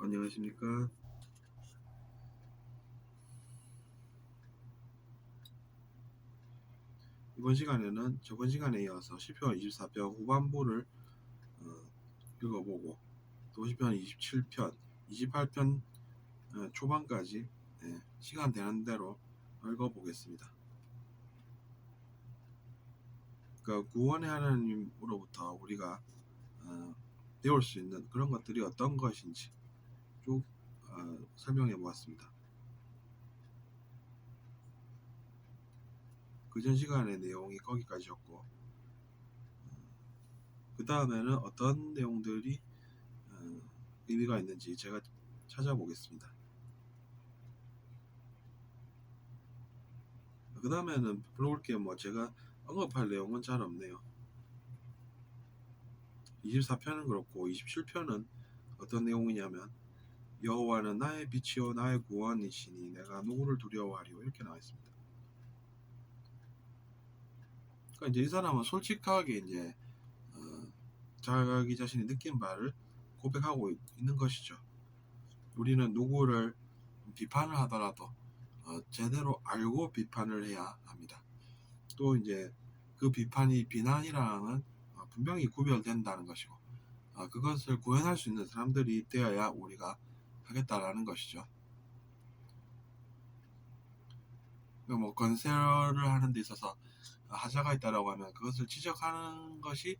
안녕하십니까. 이번 시간에는 저번 시간에 이어서 시편 24편 후반부를 읽어보고 또 시편 27편, 28편 초반까지 시간 되는 대로 읽어보겠습니다. 그러니까 구원의 하나님으로부터 우리가 배울 수 있는 그런 것들이 어떤 것인지 쭉 설명해 보았습니다. 그전 시간의 내용이 거기까지였고, 그 다음에는 어떤 내용들이 의미가 있는지 제가 찾아보겠습니다. 그 다음에는 볼 게 제가 언급할 내용은 잘 없네요. 24편은 그렇고 27편은 어떤 내용이냐면, 여호와는 나의 빛이요 나의 구원이시니 내가 누구를 두려워하리요, 이렇게 나와 있습니다. 그러니까 이제 이 사람은 솔직하게 이제 자기 자신이 느낀 바를 고백하고 있는 것이죠. 우리는 누구를 비판을 하더라도 제대로 알고 비판을 해야 합니다. 또 이제 그 비판이 비난이랑은 분명히 구별된다는 것이고, 그것을 구현할 수 있는 사람들이 되어야 우리가 하겠다라는 것이죠. 건설을 하는 데 있어서 하자가 있다라고 하면 그것을 지적하는 것이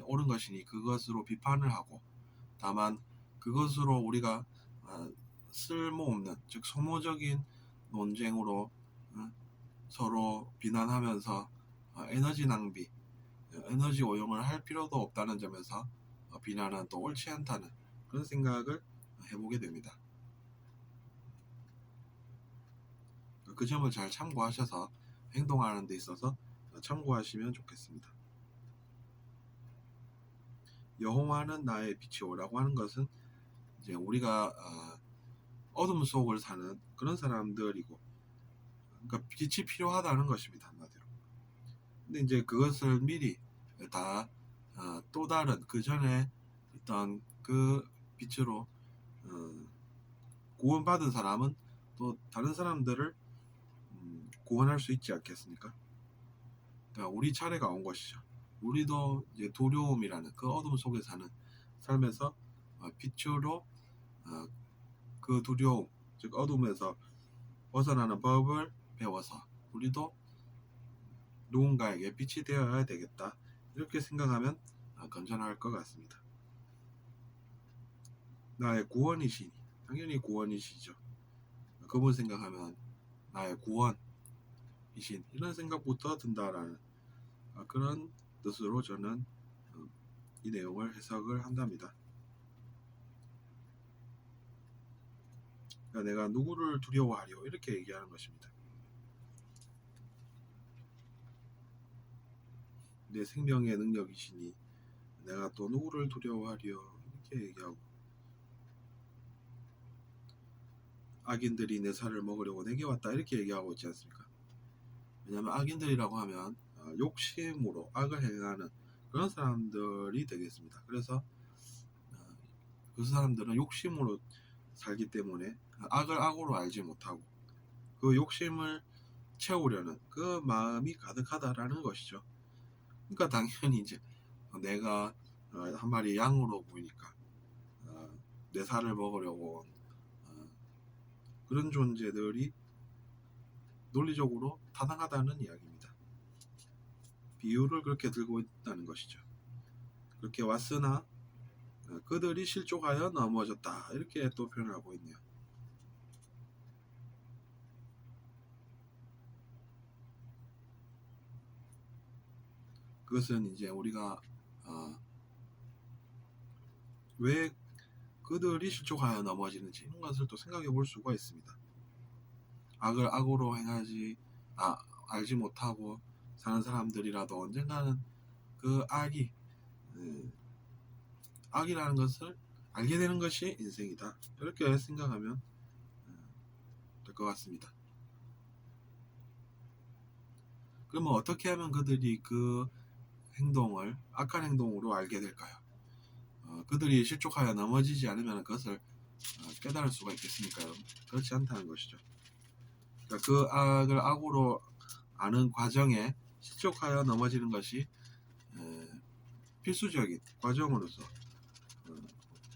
옳은 것이니 그것으로 비판을 하고, 다만 그것으로 우리가 쓸모없는, 즉 소모적인 논쟁으로 서로 비난하면서 에너지 낭비, 에너지 오용을 할 필요도 없다는 점에서 비난은 또 옳지 않다는 그런 생각을 해보게 됩니다. 그 점을 잘 참고하셔서 행동하는 데 있어서 참고하시면 좋겠습니다. 여호와는 나의 빛이오라고 하는 것은 이제 우리가 어둠 속을 사는 그런 사람들이고, 그러니까 빛이 필요하다는 것입니다, 한마디로. 근데 이제 그것을 미리 다 또 다른 그 전에 있던 그 빛으로 구원받은 사람은 또 다른 사람들을 구원할 수 있지 않겠습니까? 그러니까 우리 차례가 온 것이죠. 우리도 이제 두려움이라는 그 어둠 속에 사는 삶에서 빛으로 그 두려움, 즉 어둠에서 벗어나는 법을 배워서 우리도 누군가에게 빛이 되어야 되겠다, 이렇게 생각하면 건전할 것 같습니다. 나의 구원이시니, 당연히 구원이시죠. 그분 생각하면 나의 구원이신, 이런 생각부터 든다라는 그런 뜻으로 저는 이 내용을 해석을 한답니다. 그러니까 내가 누구를 두려워하리요, 이렇게 얘기하는 것입니다. 내 생명의 능력이시니 내가 또 누구를 두려워하리요, 이렇게 얘기하고, 악인들이 내 살을 먹으려고 내게 왔다, 이렇게 얘기하고 있지 않습니까? 왜냐하면 악인들이라고 하면 욕심으로 악을 행하는 그런 사람들이 되겠습니다. 그래서 그 사람들은 욕심으로 살기 때문에 악을 악으로 알지 못하고 그 욕심을 채우려는 그 마음이 가득하다라는 것이죠. 그러니까 당연히 이제 내가 한 마리 양으로 보이니까 내 살을 먹으려고 온 그런 존재들이 논리적으로 타당하다는 이야기입니다. 비유를 그렇게 들고 있다는 것이죠. 그렇게 왔으나 그들이 실족하여 넘어졌다, 이렇게 또 표현하고 있네요. 그것은 이제 우리가 왜 그들이 실족하여 넘어지는지 이런 것을 또 생각해 볼 수가 있습니다. 악을 악으로 행하지 알지 못하고 사는 사람들이라도 언젠가는 그 악이라는 것을 알게 되는 것이 인생이다, 이렇게 생각하면 될 것 같습니다. 그러면 어떻게 하면 그들이 그 악한 행동으로 알게 될까요? 그들이 실족하여 넘어지지 않으면 그것을 깨달을 수가 있겠습니까? 그렇지 않다는 것이죠. 그러니까 그 악을 악으로 아는 과정에 실족하여 넘어지는 것이 필수적인 과정으로서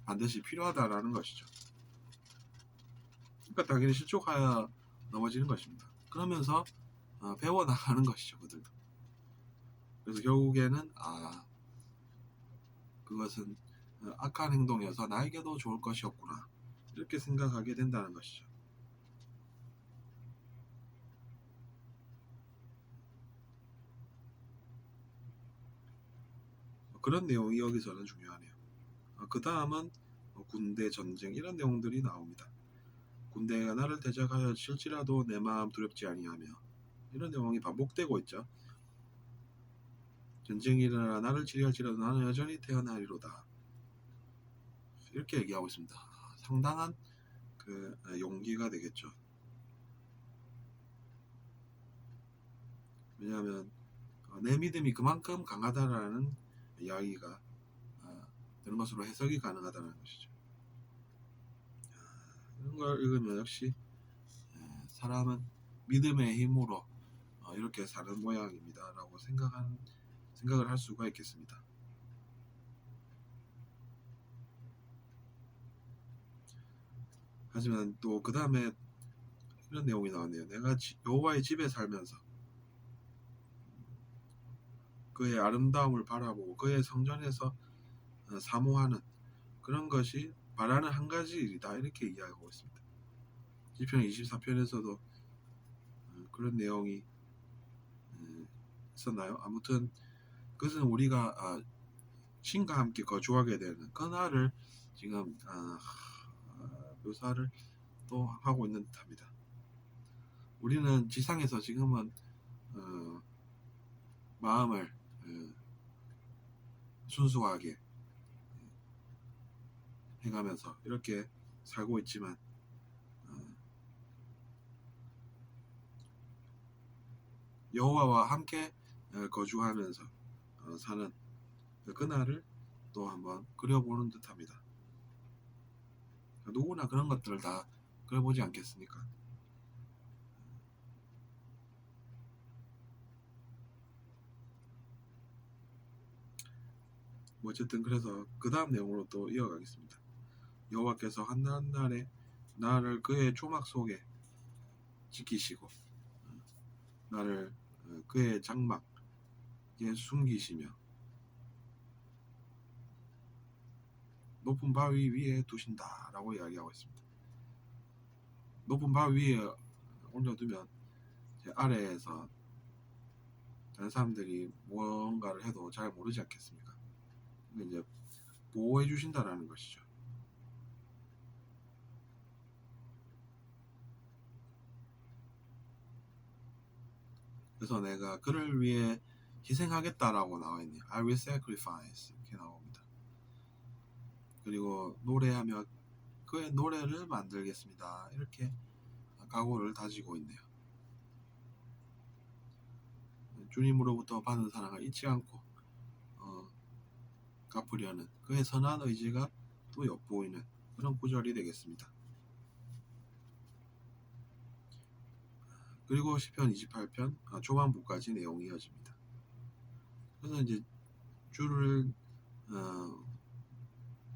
반드시 필요하다라는 것이죠. 그러니까 당연히 실족하여 넘어지는 것입니다. 그러면서 배워나가는 것이죠. 그들도. 그래서 결국에는 그것은 악한 행동이어서 나에게도 좋을 것이었구나, 이렇게 생각하게 된다는 것이죠. 그런 내용이 여기서는 중요하네요. 그 다음은 군대, 전쟁, 이런 내용들이 나옵니다. 군대가 나를 대적하여 칠지라도 내 마음 두렵지 아니하며, 이런 내용이 반복되고 있죠. 전쟁이 일어나 나를 치리할지라도 나는 여전히 태어나리로다, 이렇게 얘기하고 있습니다. 상당한 용기가 되겠죠. 왜냐하면 내 믿음이 그만큼 강하다라는 이야기가 되는 것으로 해석이 가능하다는 것이죠. 이런 걸 읽으면 역시 사람은 믿음의 힘으로 이렇게 사는 모양입니다 라고 생각을 할 수가 있겠습니다. 하지만 또 그 다음에 이런 내용이 나왔네요. 내가 여호와의 집에 살면서 그의 아름다움을 바라보고 그의 성전에서 사모하는 그런 것이 바라는 한 가지 일이다, 이렇게 이야기하고 있습니다. 시편 24편에서도 그런 내용이 있었나요? 아무튼 그것은 우리가 신과 함께 거주하게 되는 그날을 지금 묘사를 또 하고 있는 듯합니다. 우리는 지상에서 지금은 마음을 순수하게 해가면서 이렇게 살고 있지만 여호와와 함께 거주하면서 사는 그날을 또 한번 그려보는 듯합니다. 누구나 그런 것들을 다 그려보지 않겠습니까? 어쨌든 그래서 그 다음 내용으로 또 이어가겠습니다. 여호와께서 한날에 나를 그의 조막 속에 지키시고 나를 그의 장막에 숨기시며 높은 바위 위에 두신다 라고 이야기하고 있습니다. 높은 바위 위에 올려두면 아래에서 다른 사람들이 무언가를 해도 잘 모르지 않겠습니까? 이제 보호해 주신다라는 것이죠. 그래서 내가 그를 위해 희생하겠다라고 나와 있네요. I will sacrifice, 이렇게 나옵니다. 그리고 노래하며 그의 노래를 만들겠습니다, 이렇게 각오를 다지고 있네요. 주님으로부터 받은 사랑을 잊지 않고 갚으려는 그의 선한 의지가 또 엿보이는 그런 구절이 되겠습니다. 그리고 시편 28편 초반부까지 내용이 이어집니다. 그래서 이제 주를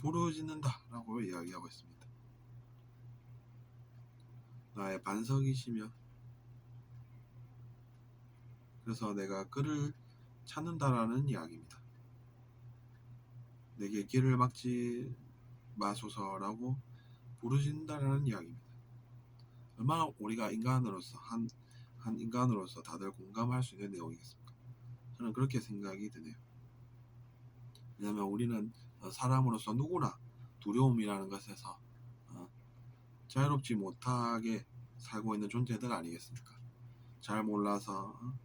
부르짖는다라고 이야기하고 있습니다. 나의 반석이시며 그래서 내가 그를 찾는다라는 이야기입니다. 내게 길을 막지 마소서라고 부르짖는다라는 이야기입니다. 얼마나 우리가 인간으로서 한 인간으로서 다들 공감할 수 있는 내용이겠습니까? 저는 그렇게 생각이 드네요. 왜냐하면 우리는 사람으로서 누구나 두려움이라는 것에서 자유롭지 못하게 살고 있는 존재들 아니겠습니까? 잘 몰라서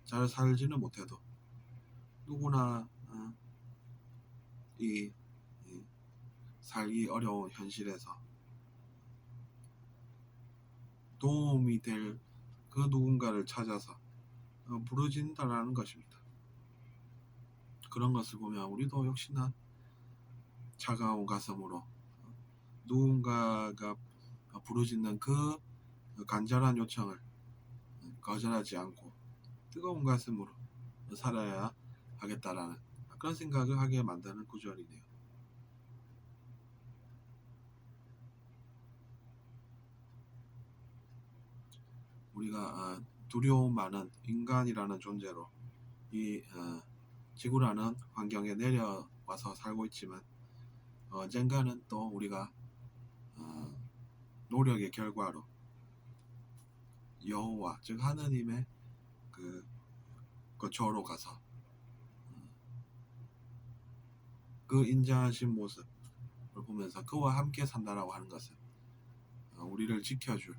잘 살지는 못해도 누구나 이 살기 어려운 현실에서 도움이 될 그 누군가를 찾아서 부르짖는다라는 것입니다. 그런 것을 보면 우리도 역시나 차가운 가슴으로 누군가가 부르짖는 그 간절한 요청을 거절하지 않고 뜨거운 가슴으로 살아야 하겠다라는 그런 생각을 하게 만드는 구절이네요. 우리가 두려움 많은 인간이라는 존재로 이 지구라는 환경에 내려와서 살고 있지만 언젠가는 또 우리가 노력의 결과로 여호와 즉 하느님의 그 거처로 가서 그 인자하신 모습을 보면서 그와 함께 산다라고 하는 것은 우리를 지켜줄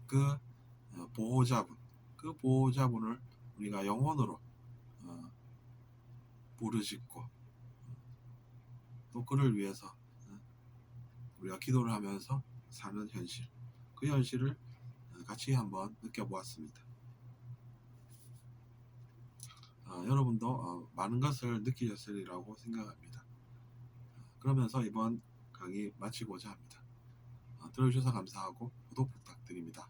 그 보호자분 그 보호자분을 우리가 영혼으로 부르짖고 또 그를 위해서 우리가 기도를 하면서 사는 현실 그 현실을 같이 한번 느껴보았습니다. 여러분도 많은 것을 느끼셨으리라고 생각합니다. 그러면서 이번 강의 마치고자 합니다. 들어주셔서 감사하고 구독 부탁드립니다.